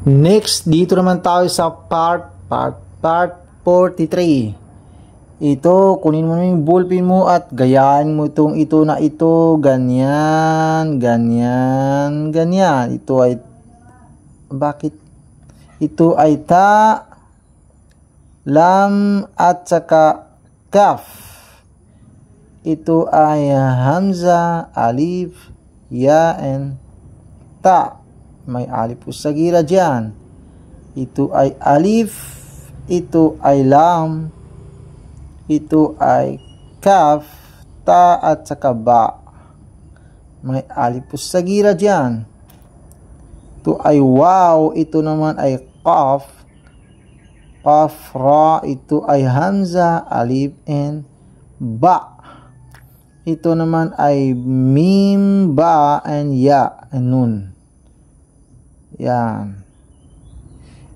Next, dito naman tayo sa part 43. Ito, kunin mo na yung ballpen mo at gayaan mo itong ito na ito. Ganyan, ganyan, ganyan. Ito ay, bakit? Ito ay ta, lam, at saka kaf. Ito ay hamza, alif, ya, and ta. May alif usagira dyan. Ito ay alif. Ito ay lam. Ito ay kaf, ta, at saka ba. May alif usagira dyan. Ito ay waw. Ito naman ay qaf. Qaf, ra. Ito ay hamza, alif, and ba. Ito naman ay mim, ba, and ya, and nun. Yan.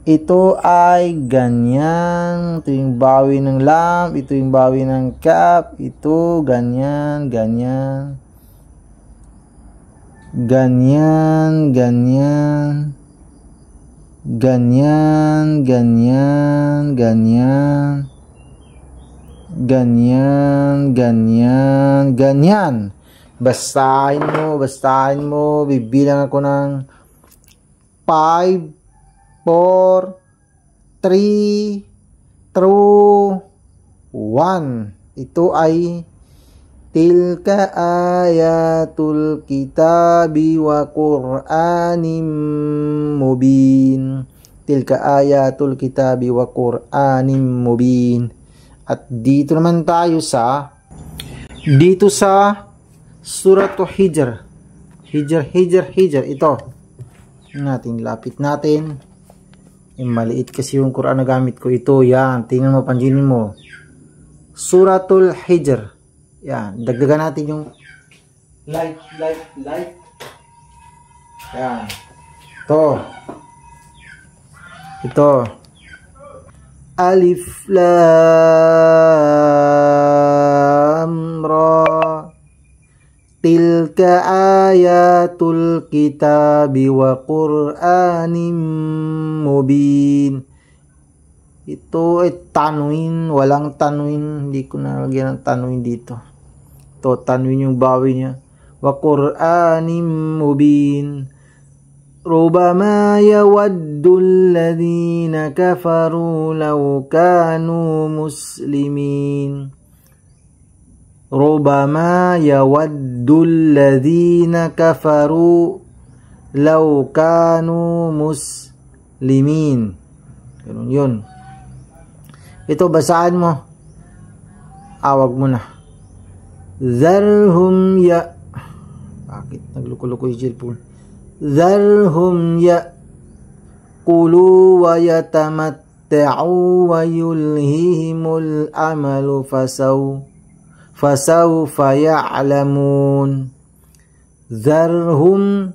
Ito ay ganyan. Ito yung bawi ng lam. Ito yung bawi ng kaf. Ito ganyan, ganyan. Ganyan, ganyan. Ganyan, ganyan, ganyan. Ganyan, ganyan, ganyan. Basahin mo. Bibilang ako ng 5, 4, 3, 2, 1. Ito ay tilka ayatul kitabi wa qur'anim mubin. Tilka ayatul kitabi wa qur'anim mubin. At dito naman tayo sa Suratul Hijr. Hijr. Ito. Lapit natin. Maliit kasi yung Quran na gamit ko. Ito, yan. Tingnan mo, panjinin mo. Suratul Hijr. Yan. Dagdagan natin yung light. Yan. Ito. Alif lam ra. Tilka ayatul kitabi wa qur'anim mubin. Ito ay tanwin, walang tanwin. Hindi ko nalagyan ng tanwin dito. Ito, tanwin yung bawi niya. Wa qur'anim mubin. Rubama yawaddu alladhina kafaru law kanu muslimin. Rubama yawaddu alladhina kafaru law kanu muslimin. Ganun yun. Ito, basahan mo. Awag mo na. Zarhum ya... Bakit? Nagluko-luko yung cellphone. Zarhum ya'kulu wa yatamatta'u wa yulhihimul amalu fasawfa ya'lamun. Zarhum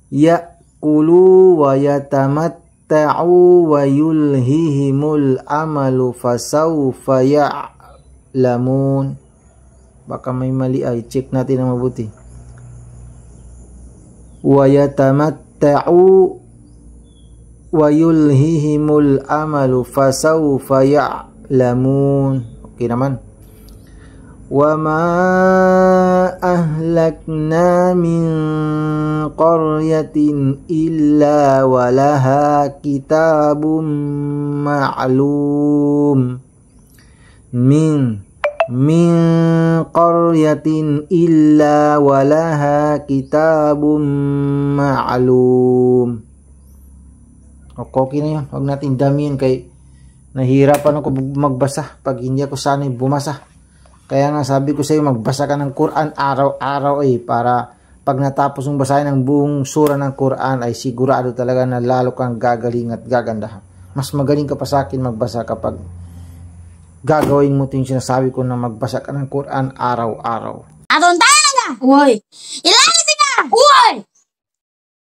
ya'kulu wa yatamatta'u wa yulhihimul amalu fasawfa ya'lamun. Baka may mali ay check natin na mabuti. Wa yatamatta'u wa yulhihimul amalu fasawfa ya'lamun. Okay naman. Wa ma ahlakna min qaryatin illa walaha kitabun ma'lum. Min qaryatin illa walaha kitabun ma'lum. Okay na yun. Huwag natin damihan kay nahihirapan ako magbasa pag hindi ako sanay bumasa. Kaya nga sabi ko sa iyo, magbasa ka ng Quran araw-araw para pag natapos mong basahin ang buong sura ng Quran ay sigurado talaga na lalo kang gagaling at gaganda. Mas magaling ka pa sa akin magbasa kapag gagawin mo ito yung sinasabi ko na magbasa ka ng Quran araw-araw. Atong tayo na! Uy! Ilalim na! Uy!